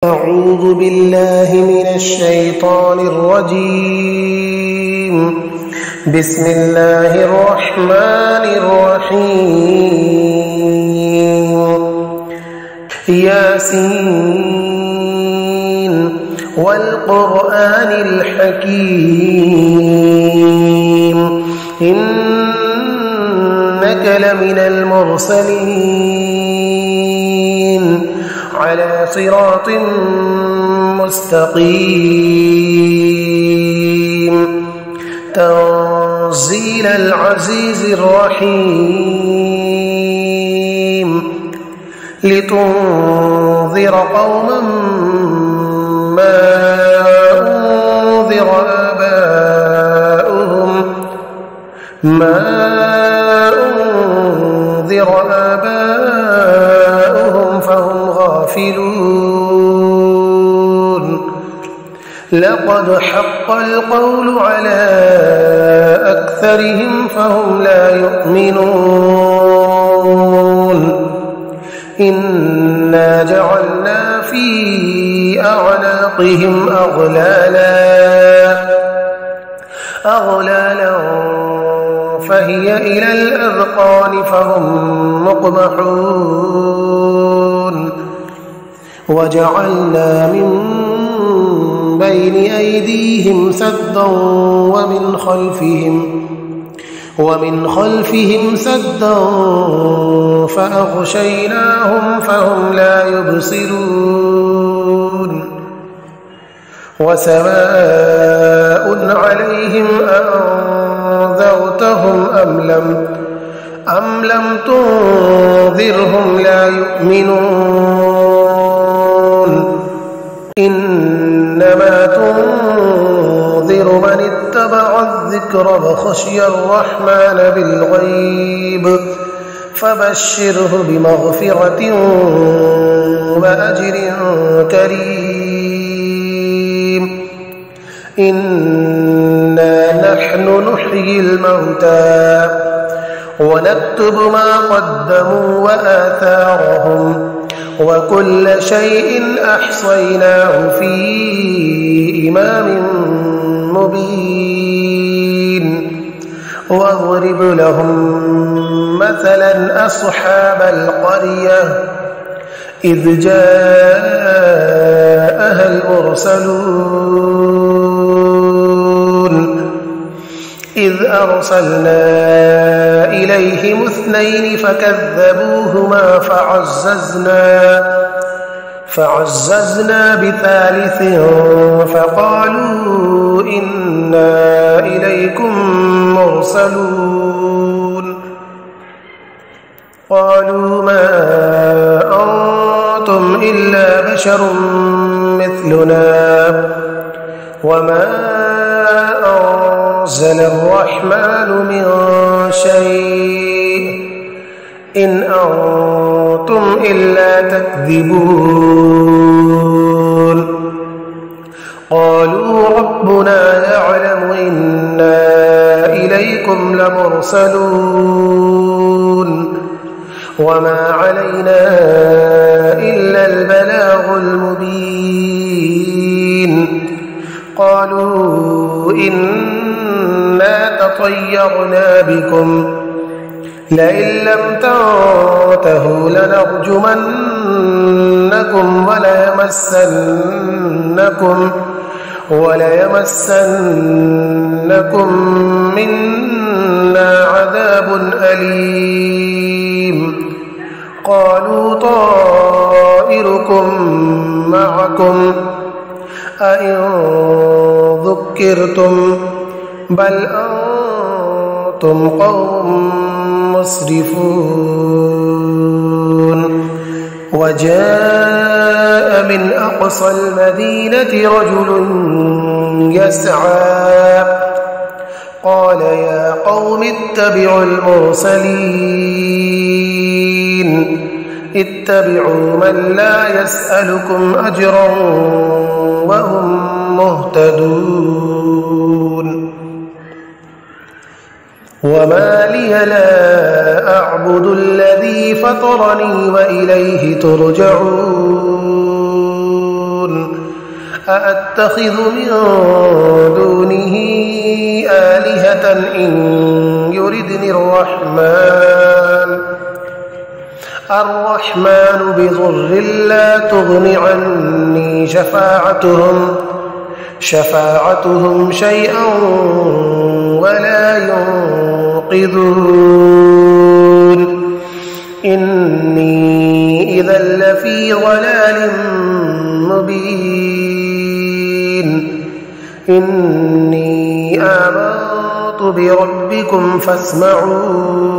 أعوذ بالله من الشيطان الرجيم. بسم الله الرحمن الرحيم. ياسين والقرآن الحكيم إنك لمن المرسلين على صراط مستقيم تنزيل العزيز الرحيم لتنذر قوما ما أنذر آباؤهم فهم غافلون. لقد حق القول على أكثرهم فهم لا يؤمنون. إنا جعلنا في أعناقهم أغلالا فهي إلى الأذقان فهم مقمحون. وجعلنا من بين أيديهم سدا ومن خلفهم سدا فأغشيناهم فهم لا يبصرون. وسواء عليهم أنذرتهم أم لم تنذرهم لا يؤمنون. إنما تنذر من اتبع الذكر وخشي الرحمن بالغيب فبشره بمغفرة وأجر كريم. إنا نحن نحيي الموتى ونكتب ما قدموا وآثارهم وكل شيء أحصيناه في إمام مبين. واضرب لهم مثلا أصحاب القرية إذ جاءها المرسلون إذ أرسلنا إليهم 2 فكذبوهما فعززنا ب3 فقالوا إنا إليكم مرسلون. قالوا ما أنتم إلا بشر مثلنا وما أنزل الرحمن من شيء إن أنتم إلا تكذبون. قالوا ربنا يعلم إنا إليكم لمرسلون وما علينا إلا البلاغ المبين. قالوا إنا تطيرنا بكم لئن لم تنتهوا لنرجمنكم وليمسنكم منا عذاب أليم. قالوا طائركم معكم أئن ذكرتم بل أنتم قوم مسرفون. وجاء من أقصى المدينة رجل يسعى قال يا قوم اتبعوا المرسلين اتبعوا من لا يسألكم أجرا وهم مهتدون. وما لي لا أعبد الذي فطرني وإليه ترجعون أأتخذ من دونه آلهة إن يردني الرحمن بضر لا تغن عني شفاعتهم شيئا ولا ينقذون إني إذا لفي ضلال مبين إني آمنت بربكم فاسمعون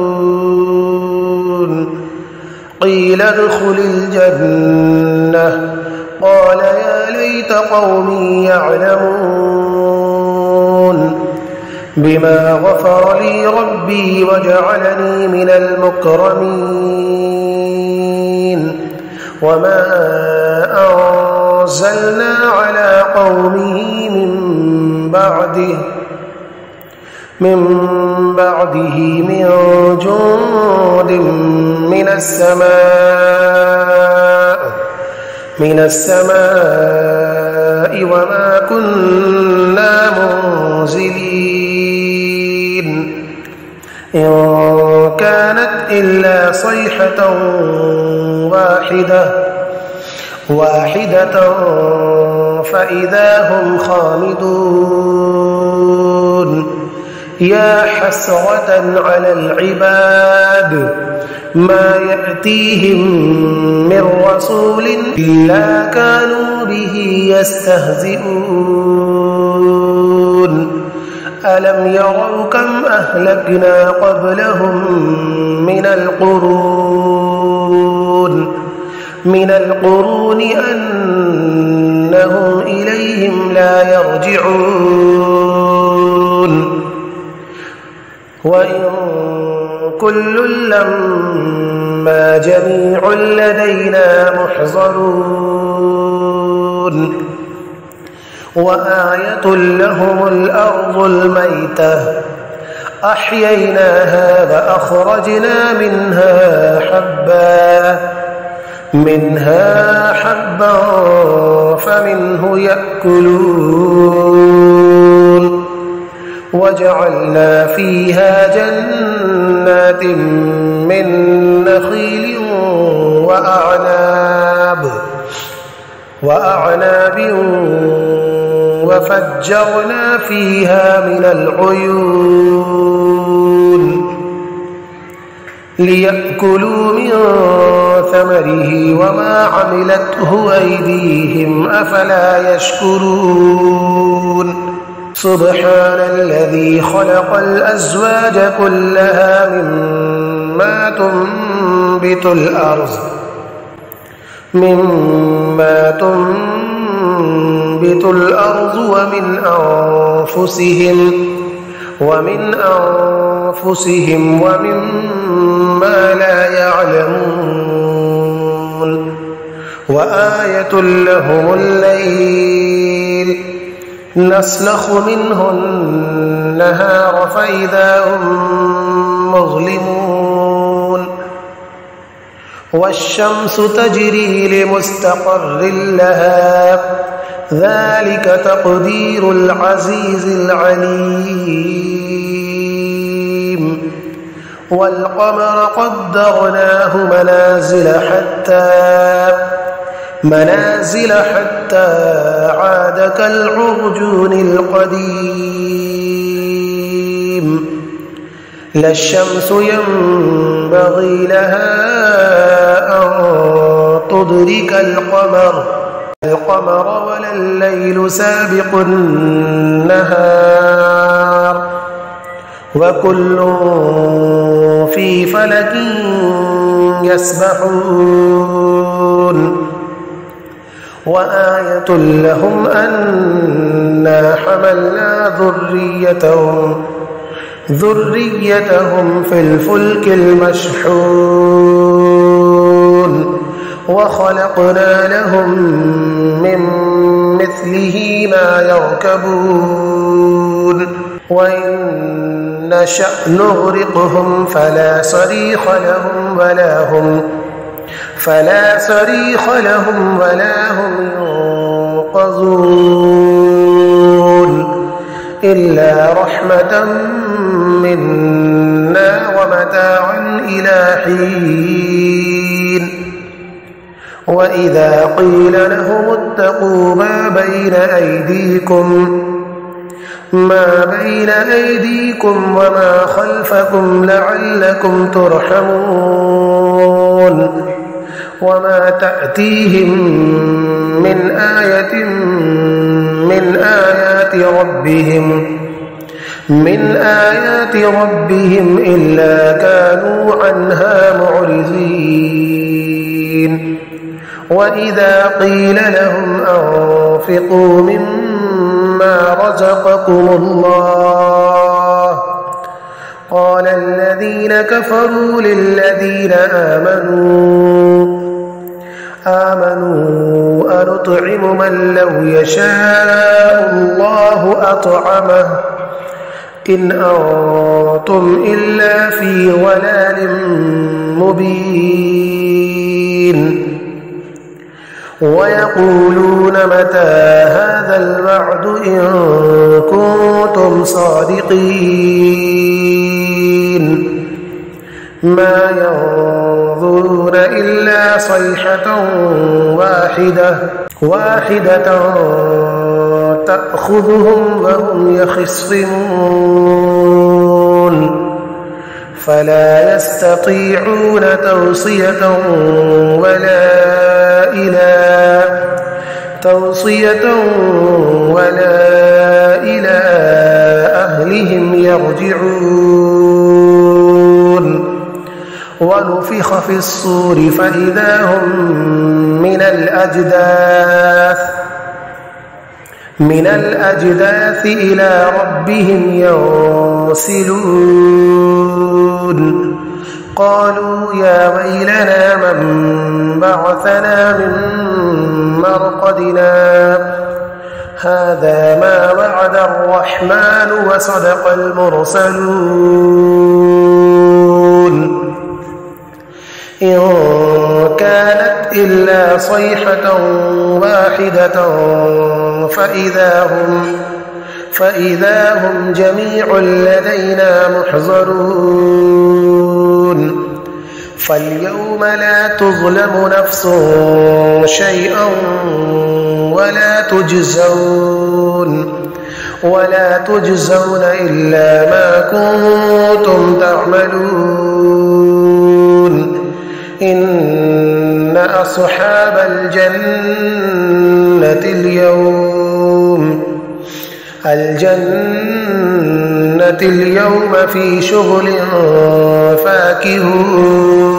قيل ادخل الجنة قال يا ليت قومي يعلمون بما غفر لي ربي وجعلني من المكرمين وما أنزلنا على قومه من بعده من جند من السماء وما كنا منزلين إن كانت إلا صيحة واحدة فإذا هم خامدون يا حسرة على العباد ما يأتيهم من رسول إلا كانوا به يستهزئون ألم يروا كم أهلكنا قبلهم من القرون أنهم إليهم لا يرجعون وإن كل لما جميع لدينا محضرون وآية لهم الأرض الميتة أحييناها وأخرجنا منها حبا فمنه يأكلون وجعلنا فيها جنات من نخيل وأعناب وفجرنا فيها من العيون ليأكلوا من ثمره وما عملته أيديهم أفلا يشكرون سبحان الذي خلق الأزواج كلها مما تنبت الأرض ومن أنفسهم ومما لا يعلمون وآية لهم الليل نسلخ منه النهار فإذا هم مظلمون والشمس تجري لمستقر لها ذلك تقدير العزيز العليم والقمر قدرناه منازل حتى عاد كالعرجون القديم لا الشمس ينبغي لها أن تدرك القمر ولا الليل سابق النهار وكل في فلك يسبحون وآية لهم أنا حملنا ذريتهم في الفلك المشحون وخلقنا لهم من مثله ما يركبون وإن نشأ نغرقهم فلا صريخ لهم ولا هم ينقذون يتخذون إلا رحمة منا ومتاعا إلى حين وإذا قيل لهم اتقوا ما بين أيديكم وما خلفكم لعلكم ترحمون وما تأتيهم من آية من آيات ربهم إلا كانوا عنها معرضين وإذا قيل لهم أنفقوا مما رزقكم الله قال الذين كفروا للذين آمنوا أنطعم من لو يشاء الله أطعمه إن أنتم إلا في ضلال مبين ويقولون متى هذا الوعد إن كنتم صادقين ما ينظرون إلا صيحة واحدة تأخذهم وهم يخصمون فلا يستطيعون توصية ولا إلى أهلهم يرجعون ونفخ في الصور فإذا هم من الأجداث إلى ربهم ينسلون قالوا يا ويلنا من بعثنا من مرقدنا هذا ما وعد الرحمن وصدق المرسلون إن كانت إلا صيحة واحدة فإذا هم جميع لدينا محضرون فاليوم لا تظلم نفس شيئا ولا تجزون إلا ما كنتم تعملون إن أصحاب الجنة اليوم في شغل فاكهون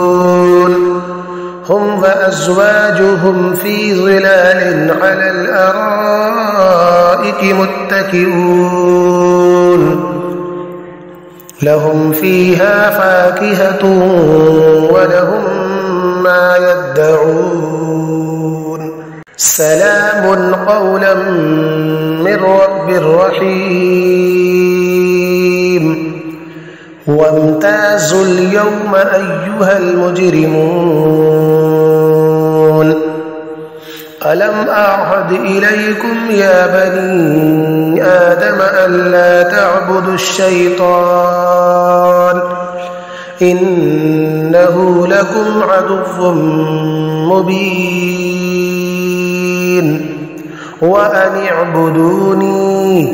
هم وأزواجهم في ظلال على الأرائك متكئون لهم فيها فاكهة ولهم ما يدعون سلام قولا من رب رحيم وامتازوا اليوم أيها المجرمون ألم أعهد إليكم يا بني آدم ألا تعبدوا الشيطان إنه لكم عدو مبين وأن اعبدوني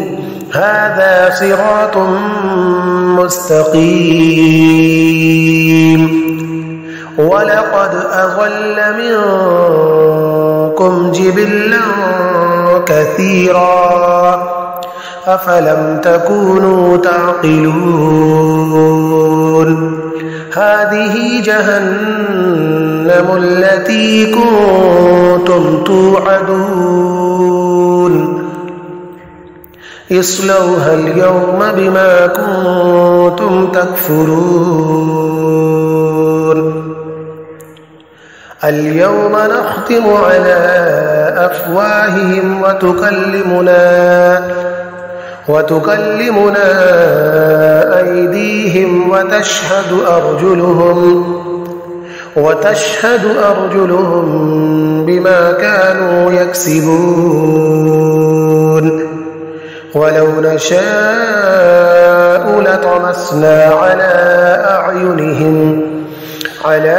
هذا صراط مستقيم ولقد أضل منكم جبلا كثيرا أفلم تكونوا تعقلون هذه جهنم التي كنتم توعدون اصلوها اليوم بما كنتم تكفرون اليوم نختم على أفواههم وتكلمنا أيديهم وتشهد أرجلهم بما كانوا يكسبون ولو نشاء لطمسنا على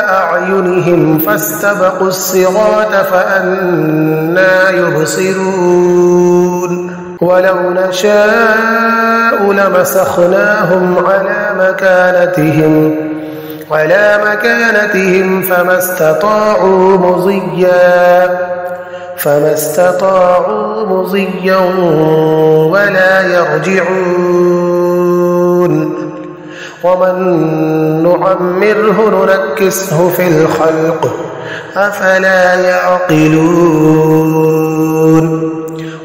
أعينهم فاستبقوا الصراط فأنى يبصرون ولو نشاء لمسخناهم على مكانتهم فما استطاعوا مضيا ولا يرجعون ومن نعمره ننكسه في الخلق أفلا يعقلون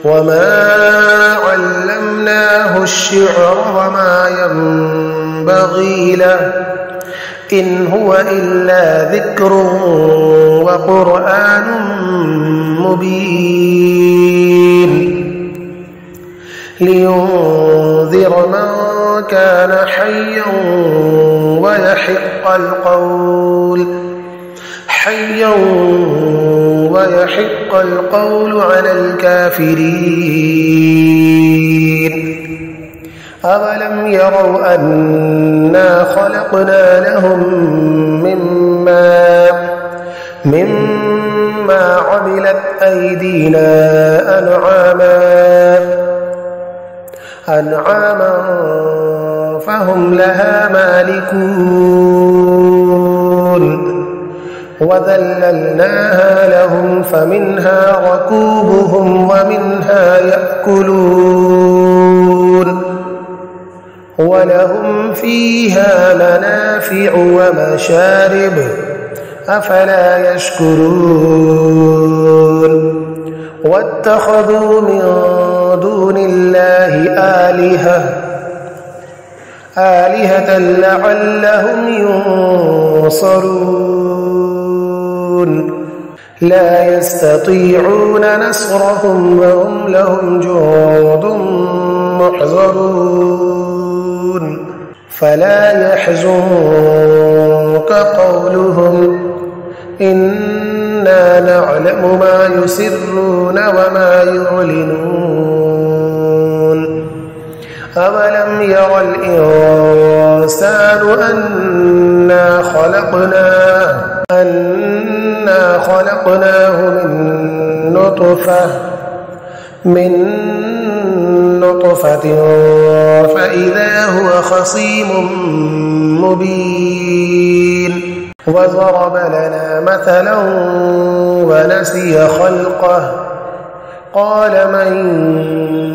وما علمناه الشعر وما ينبغي له إن هو إلا ذكر وقرآن مبين لينذر من كان حيا ويحق القول على الكافرين أولم يروا أنا خلقنا لهم مما عملت أيدينا أنعاما فهم لها مالكون وذللناها لهم فمنها ركوبهم ومنها يأكلون ولهم فيها منافع ومشارب أفلا يشكرون واتخذوا من دون الله آلهة لعلهم ينصرون لا يستطيعون نصرهم وهم لهم جند محضرون فلا يحزنك قولهم إنا نعلم ما يسرون وما يعلنون أولم ير الإنسان أنا خلقناه من نطفة فإذا هو خصيم مبين وضرب لنا مثلا ونسي خلقه قال من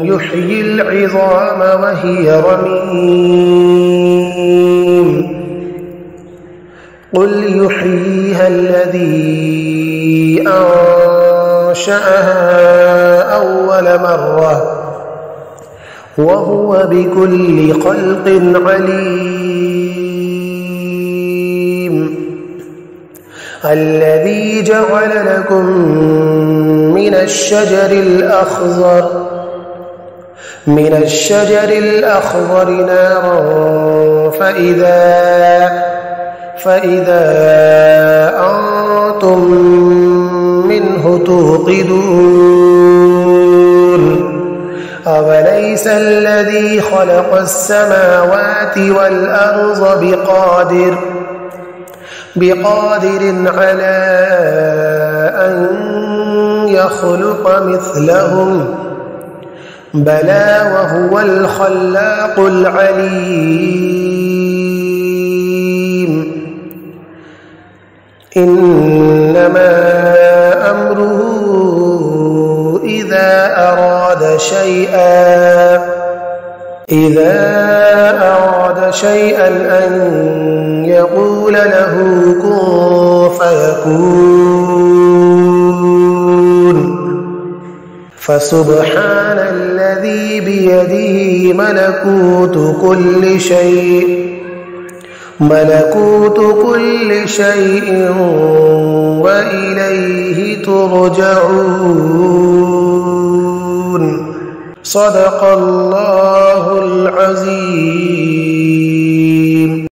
يحيي العظام وهي رميم قل يحييها الذي أنشأها أول مرة وهو بكل خلق عليم الذي جعل لكم من الشجر الأخضر نارا فإذا أنتم منه توقدون أوليس الذي خلق السماوات والأرض بقادر على أن يخلق مثلهم بلى وهو الخلاق العليم إنما أمره إذا أراد شيئا أن يقول له كن فيكون فسبحان الذي بيده ملكوت كل شيء وإليه ترجعون صدق الله العظيم.